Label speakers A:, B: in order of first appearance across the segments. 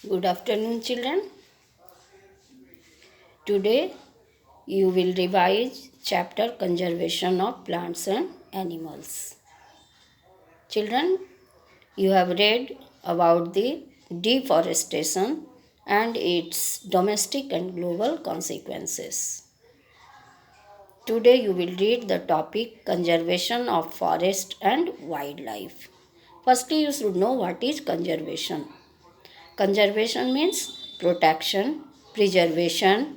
A: Good afternoon, children. Today you will revise chapter Conservation of Plants and Animals. Children, you have read about the deforestation and its domestic and global consequences. Today you will read the topic Conservation of Forest and Wildlife. Firstly, you should know what is conservation. Conservation means protection, preservation,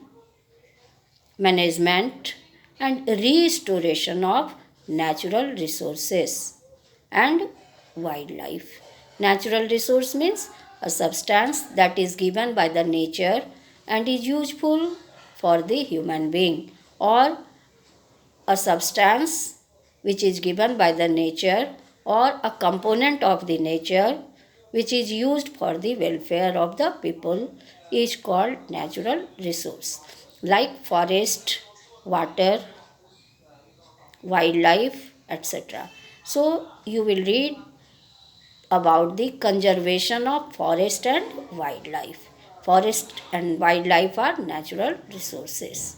A: management and restoration of natural resources and wildlife. Natural resource means a substance that is given by the nature and is useful for the human being, or a substance which is given by the nature or a component of the nature which is used for the welfare of the people is called natural resource, like forest, water, wildlife, etc. So you will read about the conservation of forest and wildlife. Forest and wildlife are natural resources,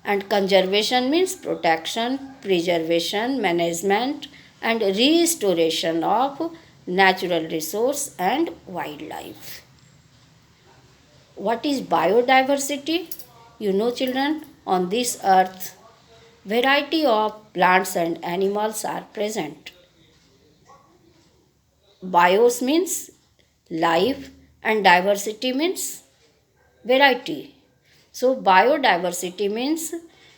A: and conservation means protection, preservation, management and restoration of natural resource and wildlife. What is biodiversity? You know, children, on this earth, variety of plants and animals are present. Bios means life and diversity means variety. So biodiversity means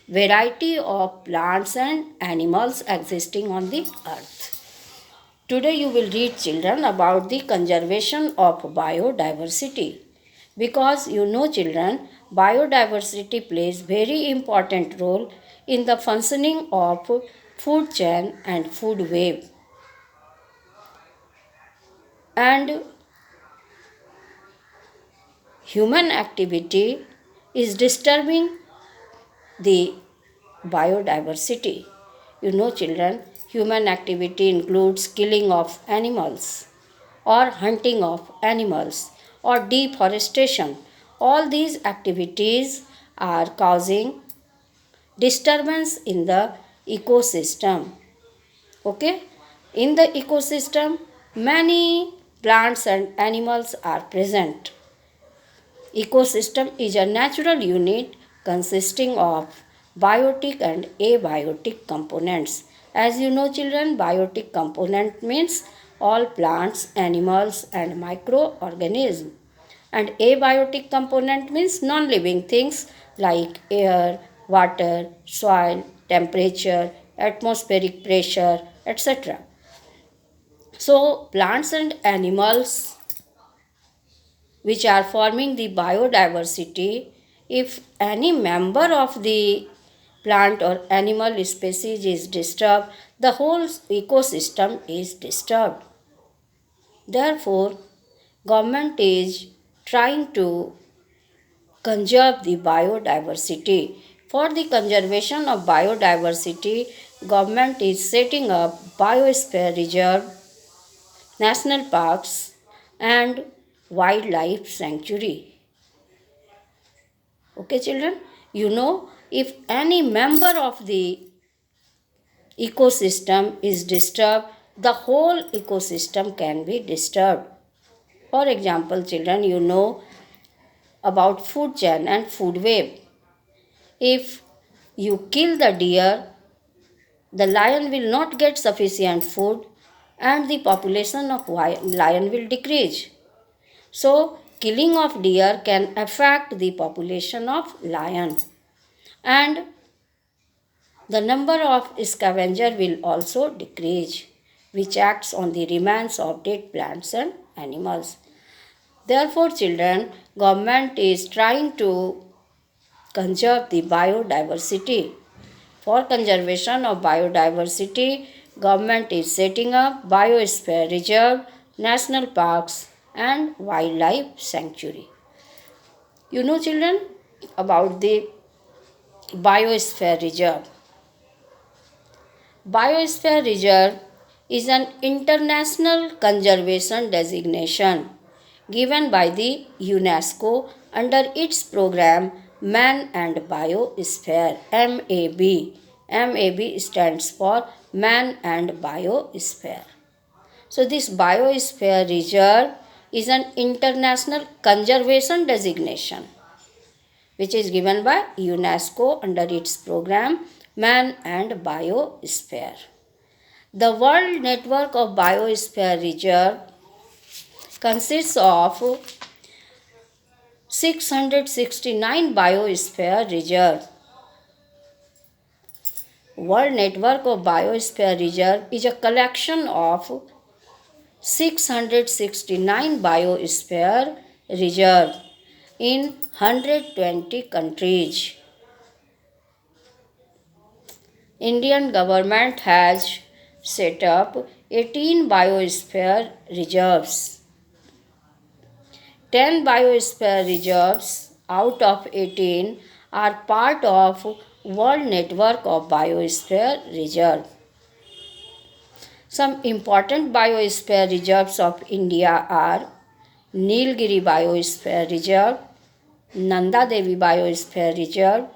A: variety of plants and animals existing on the earth. Today you will read, children, about the conservation of biodiversity. Because you know, children, biodiversity plays very important role in the functioning of food chain and food web. And human activity is disturbing the biodiversity. You know, children, human activity includes killing of animals or hunting of animals or deforestation. All these activities are causing disturbance in the ecosystem. Okay? In the ecosystem, many plants and animals are present. Ecosystem is a natural unit consisting of biotic and abiotic components. As you know, children, biotic component means all plants, animals and microorganisms. And abiotic component means non-living things like air, water, soil, temperature, atmospheric pressure, etc. So plants and animals which are forming the biodiversity, if any member of the plant or animal species is disturbed, the whole ecosystem is disturbed. Therefore, government is trying to conserve the biodiversity. For the conservation of biodiversity, government is setting up biosphere reserve, national parks and wildlife sanctuary. Okay, children, you know, if any member of the ecosystem is disturbed, the whole ecosystem can be disturbed. For example, children, you know about food chain and food web. If you kill the deer, the lion will not get sufficient food and the population of lion will decrease. So, killing of deer can affect the population of lion, and the number of scavenger will also decrease, which acts on the remains of dead plants and animals. Therefore, children, government is trying to conserve the biodiversity. For conservation of biodiversity, government is setting up biosphere reserve, national parks and wildlife sanctuary. You know, children, about the biosphere reserve. Biosphere reserve is an international conservation designation. given by the UNESCO under its program Man and Biosphere MAB. MAB stands for Man and Biosphere. So this biosphere reserve is an international conservation designation which is given by UNESCO under its program Man and Biosphere. The World Network of Biosphere Reserve consists of 669 biosphere reserves. World Network of Biosphere Reserve is a collection of 669 biosphere reserves in 120 countries. Indian government has set up 18 biosphere reserves. 10 biosphere reserves out of 18 are part of World Network of Biosphere Reserve. Some important biosphere reserves of India are Nilgiri Biosphere Reserve, Nanda Devi Biosphere Reserve,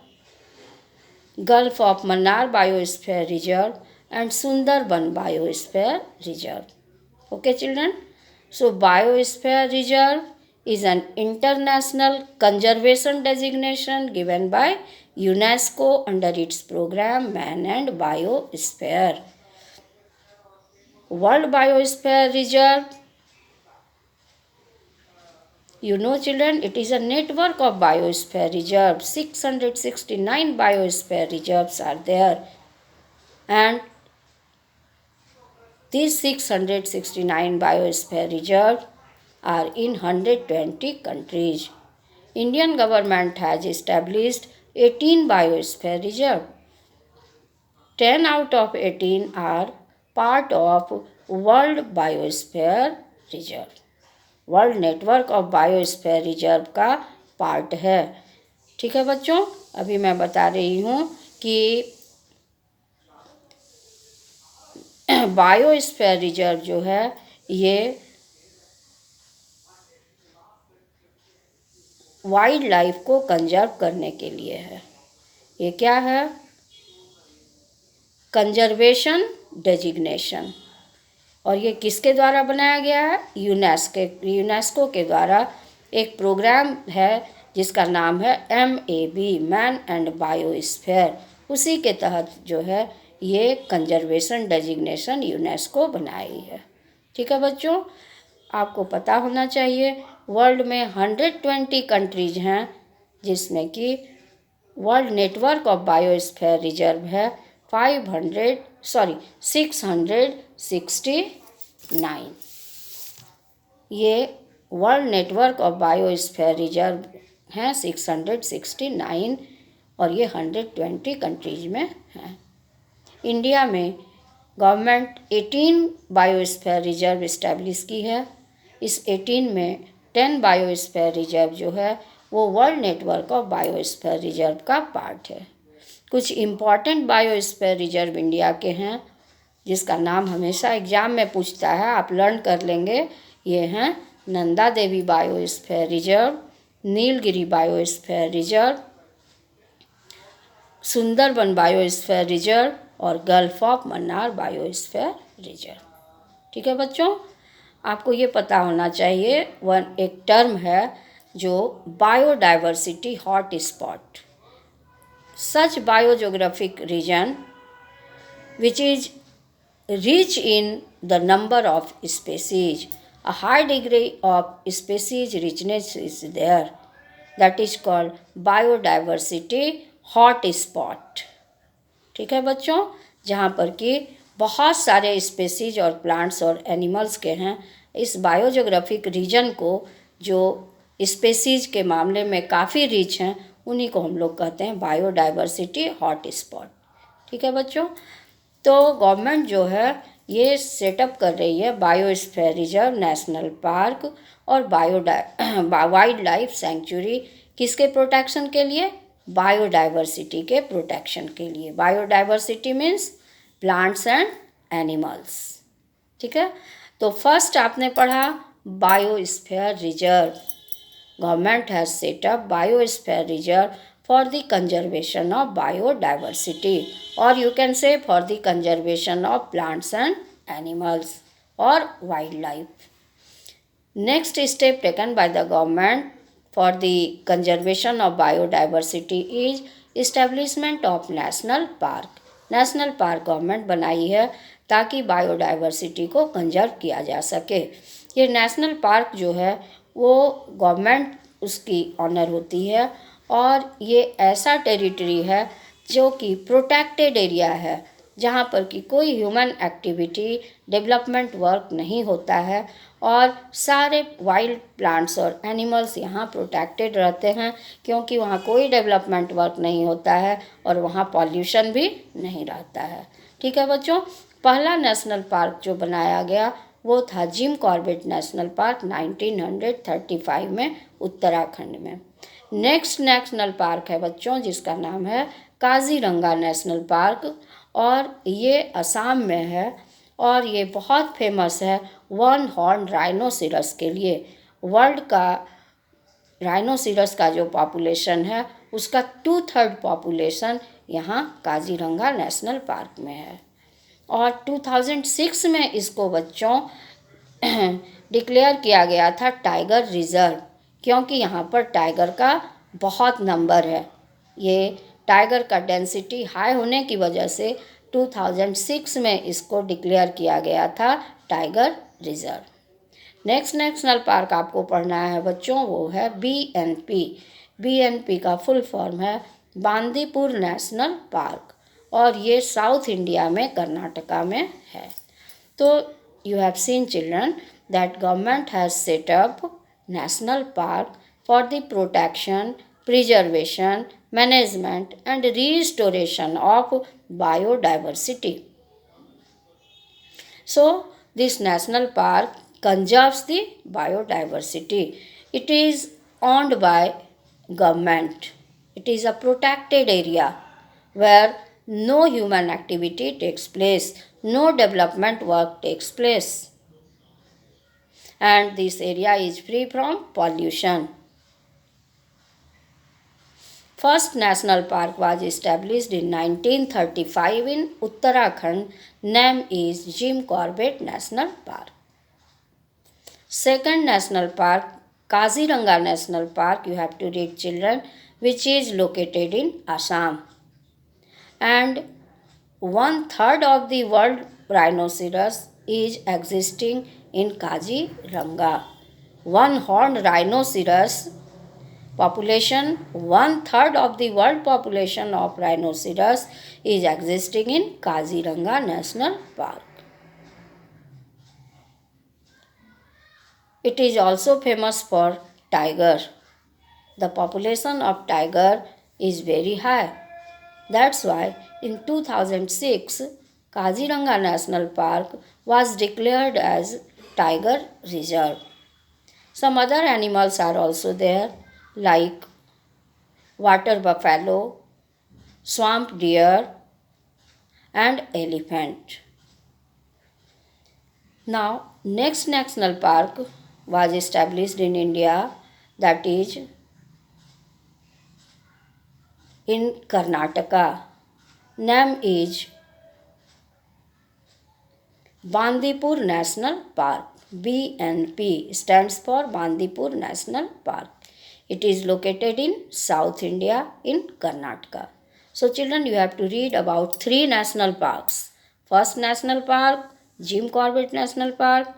A: Gulf of Mannar Biosphere Reserve and Sundarban Biosphere Reserve. Okay children, so Biosphere Reserve is an international conservation designation given by UNESCO under its program Man and Biosphere. World Biosphere Reserve, you know children, it is a network of biosphere reserves. 669 biosphere reserves are there, and these 669 biosphere reserves are in 120 countries. Indian government has established 18 biosphere reserves. 10 out of 18 are part of World Biosphere Reserve. World network of biosphere reserve का part है. ठीक है बच्चों, अभी मैं बता रही हूँ कि बायोस्फीयर रिजर्व जो है ये वाइल्ड लाइफ को कंजर्व करने के लिए है. ये क्या है? Conservation designation. और ये किसके द्वारा बनाया गया है? यूनेस्को के द्वारा एक प्रोग्राम है जिसका नाम है MAB मैन एंड बायोस्फीयर. उसी के तहत जो है ये कंजर्वेशन डेजिग्नेशन यूनेस्को बनाई है. ठीक है बच्चों, आपको पता होना चाहिए वर्ल्ड में 120 कंट्रीज हैं जिसमें कि world network of biosphere reserve है 669. ये world network of biosphere reserve हैं 669 और ये 120 कंट्रीज में हैं. इंडिया में गवर्नमेंट 18 बायोस्फीयर रिजर्व इस्टेब्लिश की है. इस 18 में 10 बायोस्फीयर रिजर्व जो है वो world network of biosphere reserve का पार्ट है. कुछ इम्पॉर्टेंट बायोस्फीयर रिजर्व इंडिया के हैं जिसका नाम हमेशा एग्जाम में पूछता है, आप लर्न कर लेंगे. ये हैं Nanda Devi biosphere reserve, Nilgiri biosphere reserve, Sundarban biosphere reserve और gulf of Mannar biosphere reserve. ठीक है बच्चों, आपको ये पता होना चाहिए एक टर्म है जो biodiversity hot spot. Such biogeographic region which is rich in the number of species, a high degree of species richness is there, that is called biodiversity hot spot. ठीक है बच्चों, जहाँ पर कि बहुत सारे स्पेसीज और प्लांट्स और एनिमल्स के हैं. इस बायोजोग्राफिक रीजन को जो स्पेसीज के मामले में काफ़ी रिच हैं उन्हीं को हम लोग कहते हैं बायोडाइवर्सिटी हॉट स्पॉट. ठीक है बच्चों, तो गवर्नमेंट जो है ये सेटअप कर रही है बायोस्फीयर रिजर्व, नेशनल पार्क और वाइल्ड लाइफ सेंचुरी. किसके प्रोटेक्शन के लिए? बायोडाइवर्सिटी के प्रोटेक्शन के लिए. Biodiversity means plants and animals. ठीक है, तो फर्स्ट आपने पढ़ा biosphere reserve. Government has set up biosphere reserve for the conservation of biodiversity, or you can say for the conservation of plants and animals or wildlife. Next step taken by the government for the conservation of biodiversity is establishment of national park. National park government बनाई है ताकि biodiversity को conserve किया जा सके। ये national park जो है वो गवर्नमेंट उसकी ऑनर होती है और ये ऐसा टेरिटरी है जो कि प्रोटेक्टेड एरिया है, जहाँ पर कि कोई ह्यूमन एक्टिविटी डेवलपमेंट वर्क नहीं होता है और सारे वाइल्ड प्लांट्स और एनिमल्स यहाँ प्रोटेक्टेड रहते हैं, क्योंकि वहाँ कोई डेवलपमेंट वर्क नहीं होता है और वहाँ पॉल्यूशन भी नहीं रहता है। ठीक है बच्चों, पहला नेशनल पार्क जो बनाया गया वो था जिम कॉर्बेट नेशनल पार्क 1935 में उत्तराखंड में। नेक्स्ट नेशनल पार्क है बच्चों जिसका नाम है काजीरंगा नेशनल पार्क और ये असम में है और ये बहुत फेमस है वन हॉर्न राइनोसिरस के लिए। वर्ल्ड का राइनोसिरस का जो पॉपुलेशन है उसका 2/3 पॉपुलेशन यहाँ काजीरंगा नेशनल पार्क में है और 2006 में इसको बच्चों डिक्लेयर किया गया था टाइगर रिजर्व, क्योंकि यहाँ पर टाइगर का बहुत नंबर है। ये टाइगर का डेंसिटी हाई होने की वजह से 2006 में इसको डिक्लेयर किया गया था tiger reserve. Next national park आपको पढ़ना है बच्चों वो है BNP। BNP का फुल फॉर्म है बांदीपुर नेशनल पार्क और ये साउथ इंडिया में कर्नाटका में है। तो you have seen children that government has set up national park for the protection, preservation, management and restoration of biodiversity. So this national park conserves the biodiversity. It is owned by government. It is a protected area where no human activity takes place, no development work takes place, and this area is free from pollution. First national park was established in 1935 in Uttarakhand. Name is Jim Corbett National Park. Second national park, Kaziranga National Park, you have to read children, which is located in Assam. And 1/3 of the world rhinoceros is existing in Kaziranga. One horned rhinoceros population, 1/3 of the world population of rhinoceros is existing in Kaziranga National Park. It is also famous for tiger. The population of tiger is very high. That's why in 2006 Kaziranga National Park was declared as tiger reserve. Some other animals are also there like water buffalo, swamp deer and elephant. Now next national park was established in India, that is in Karnataka. Name is Bandipur National Park. BNP stands for Bandipur National Park. It is located in South India in Karnataka. So children, you have to read about 3 national parks. First national park, Jim Corbett National Park,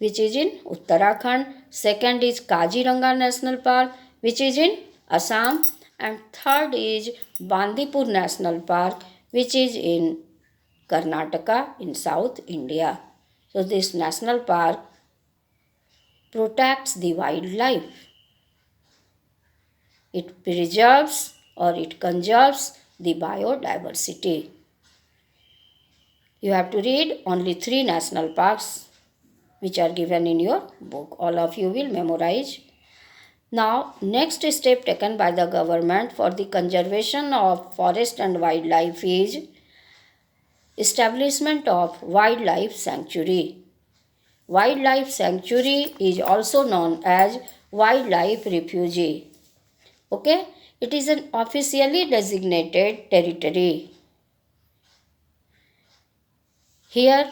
A: which is in Uttarakhand. Second is Kaziranga National Park, which is in Assam. And third is Bandipur National Park, which is in Karnataka in South India. So this national park protects the wildlife. It preserves or it conserves the biodiversity. You have to read only 3 national parks which are given in your book. All of you will memorize. Now, next step taken by the government for the conservation of forest and wildlife is establishment of wildlife sanctuary. Wildlife sanctuary is also known as wildlife refugee. Okay, it is an officially designated territory. Here,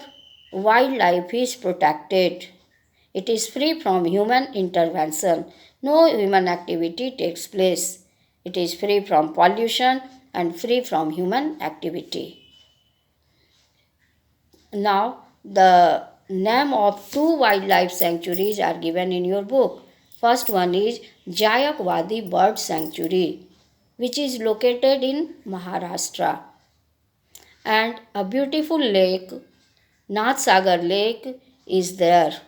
A: wildlife is protected. It is free from human intervention. No human activity takes place. It is free from pollution and free from human activity. Now, the name of two wildlife sanctuaries are given in your book. First one is Jayakwadi Bird Sanctuary, which is located in Maharashtra. And a beautiful lake, Nath Sagar Lake, is there.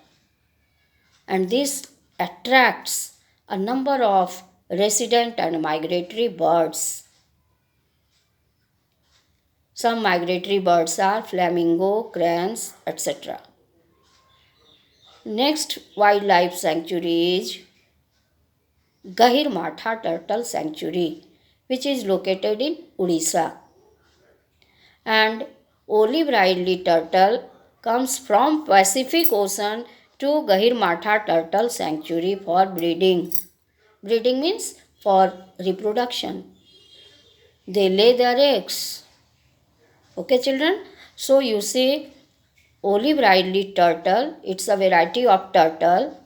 A: And this attracts a number of resident and migratory birds. Some migratory birds are flamingo, cranes, etc. Next wildlife sanctuary is Gahir Matha Turtle Sanctuary, which is located in Odisha. And olive ridley turtle comes from Pacific Ocean to Gahir Matha Turtle Sanctuary for breeding. Breeding means for reproduction. They lay their eggs. Okay, children? So you see, olive ridley turtle, it's a variety of turtle.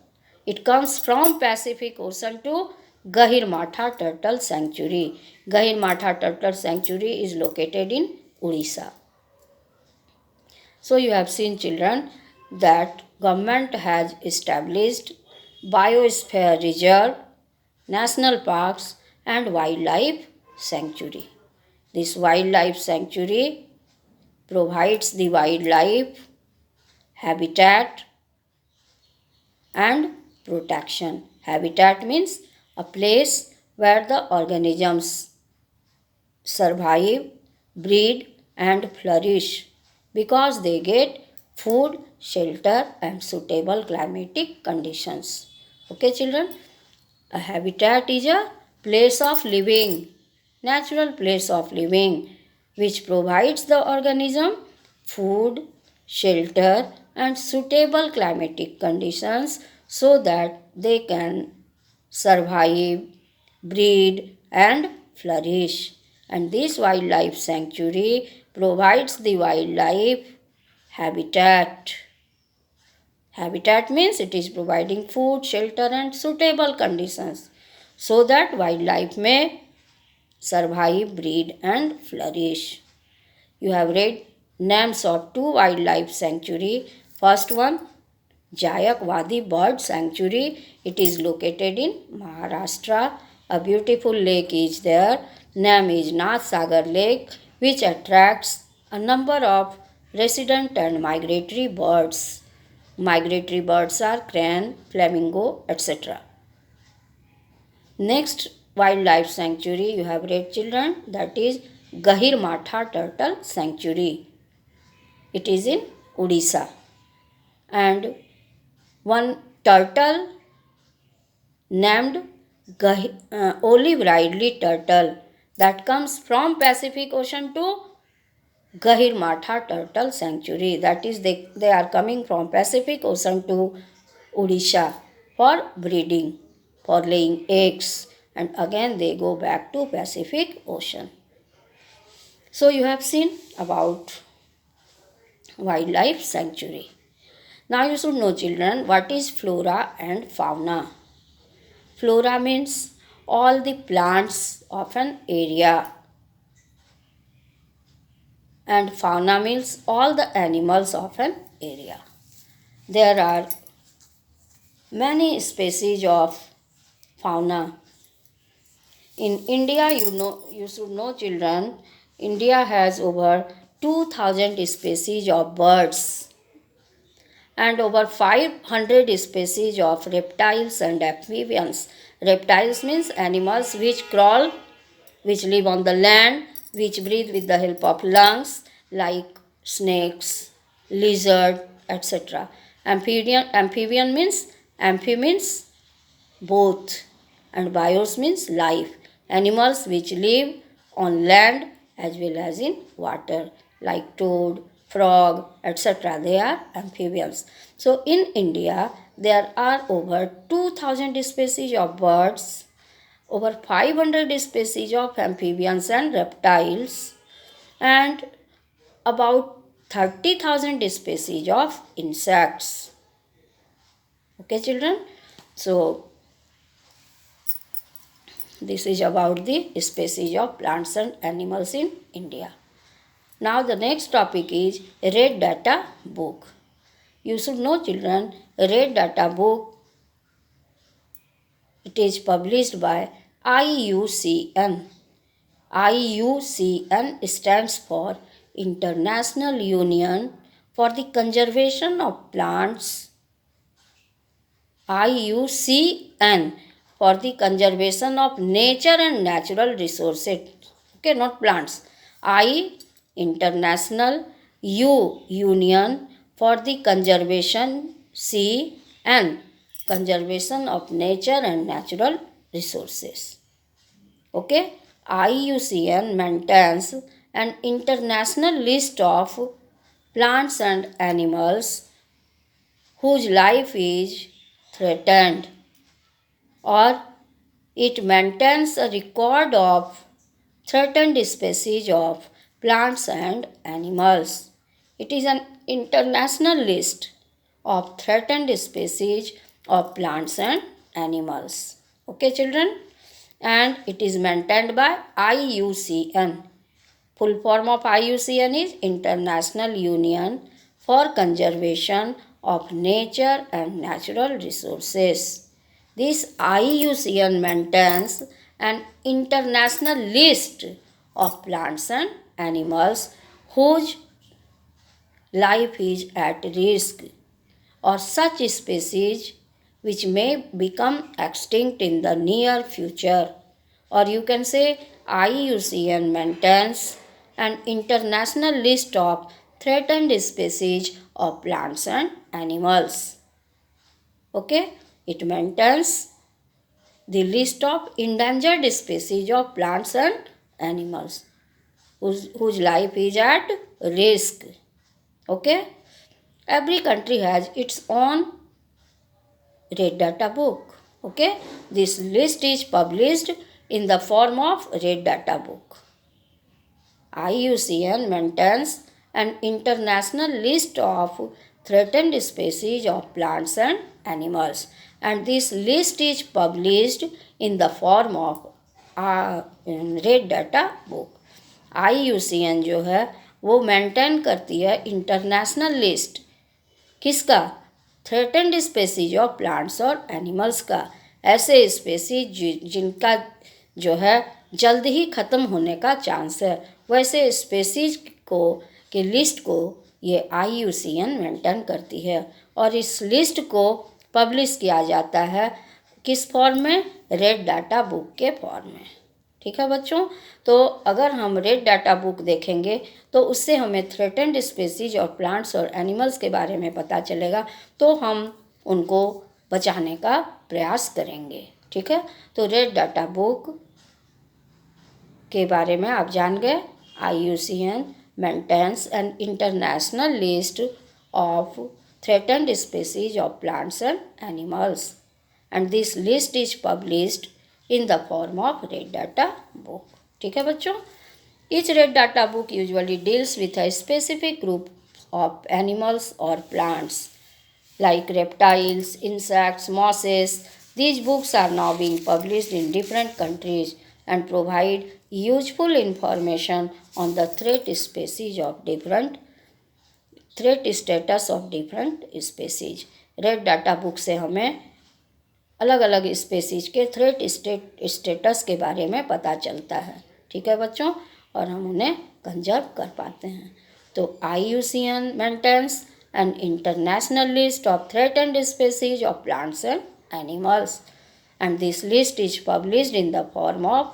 A: It comes from Pacific Ocean to Gahir Matha Turtle Sanctuary. Gahir Matha Turtle Sanctuary is located in Odisha. So you have seen, children, that government has established biosphere reserve, national parks and wildlife sanctuary. This wildlife sanctuary provides the wildlife habitat and protection. Habitat means a place where the organisms survive, breed and flourish because they get food, shelter and suitable climatic conditions. Okay, children? A habitat is a place of living, natural place of living, which provides the organism food, shelter, and suitable climatic conditions so that they can survive, breed, and flourish. And this wildlife sanctuary provides the wildlife habitat. Habitat means it is providing food, shelter, and suitable conditions so that wildlife may survive, breed, and flourish. You have read names of two wildlife sanctuary. First one, Jayakwadi Bird Sanctuary. It is located in Maharashtra. A beautiful lake is there. Name is Nath Sagar Lake, which attracts a number of resident and migratory birds. Migratory birds are crane, flamingo, etc. Next wildlife sanctuary you have read, children, that is Gahir Matha Turtle Sanctuary. It is in Odisha. And one turtle named olive ridley turtle that comes from Pacific Ocean to Gahir Matha Turtle Sanctuary. That is, they are coming from Pacific Ocean to Odisha for breeding, for laying eggs, and again they go back to Pacific Ocean. So you have seen about wildlife sanctuary. Now you should know, children, what is flora and fauna. Flora means all the plants of an area, and fauna means all the animals of an area. There are many species of fauna. In India, you should know, children, India has over 2000 species of birds and over 500 species of reptiles and amphibians. Reptiles means animals which crawl, which live on the land, which breathe with the help of lungs, like snakes, lizard, etc. Amphibian means amphi means both, and bios means life. Animals which live on land as well as in water, like toad, frog, etc. They are amphibians. So in India, there are over 2000 species of birds, over 500 species of amphibians and reptiles, and about 30,000 species of insects. Okay, children? So this is about the species of plants and animals in India. Now the next topic is Red Data Book. You should know, children, Red Data Book, it is published by IUCN. IUCN stands for International Union for the Conservation of Plants. IUCN for the Conservation of Nature and Natural Resources. Okay, not plants. I, International, U, Union for the Conservation, C, N, Conservation of Nature and Natural Resources. Okay, IUCN maintains an international list of plants and animals whose life is threatened, or it maintains a record of threatened species of plants and animals. It is an international list of threatened species of plants and animals. Okay, children? And it is maintained by IUCN. Full form of IUCN is International Union for Conservation of Nature and Natural Resources. This IUCN maintains an international list of plants and animals whose life is at risk, or such species which may become extinct in the near future. Or you can say IUCN maintains an international list of threatened species of plants and animals. Okay, it maintains the list of endangered species of plants and animals whose life is at risk. Okay, every country has its own Red Data Book. Okay, this list is published in the form of Red Data Book. IUCN maintains an international list of threatened species of plants and animals, and this list is published in the form of Red Data Book. IUCN जो है वो maintain करती है international list, किसका? Threatened species of plants और animals का, ऐसे species जिनका जो है जल्द ही ख़त्म होने का चांस है, वैसे स्पेसीज को के लिस्ट को ये IUCN मेंटेन करती है। और इस लिस्ट को पब्लिश किया जाता है किस फॉर्म में? रेड डाटा बुक के फॉर्म में। ठीक है बच्चों, तो अगर हम रेड डाटा बुक देखेंगे तो उससे हमें थ्रेटेंड स्पेसीज और प्लांट्स और एनिमल्स के बारे में पता चलेगा, तो हम उनको बचाने का प्रयास करेंगे। ठीक है, तो रेड डाटा बुक के बारे में आप जान गए। IUCN maintains an international list of threatened species of plants and animals, and this list is published in the form of Red Data Book. ठीक है बच्चों, each Red Data Book usually deals with a specific group of animals or plants like reptiles, insects, mosses. These books are now being published in different countries and provide useful information on the threat species of different threat status of different species. Red data book से हमें अलग अलग species के threat status के बारे में पता चलता है। ठीक है बच्चों, और हम उन्हें कंजर्व कर पाते हैं। तो IUCN maintains an international list of threatened species of plants and animals, and this list is published in the form of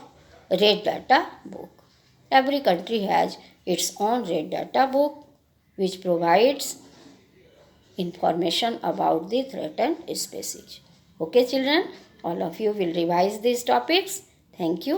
A: Red Data Book. Every country has its own Red Data Book which provides information about the threatened species. Okay children, all of you will revise these topics. Thank you.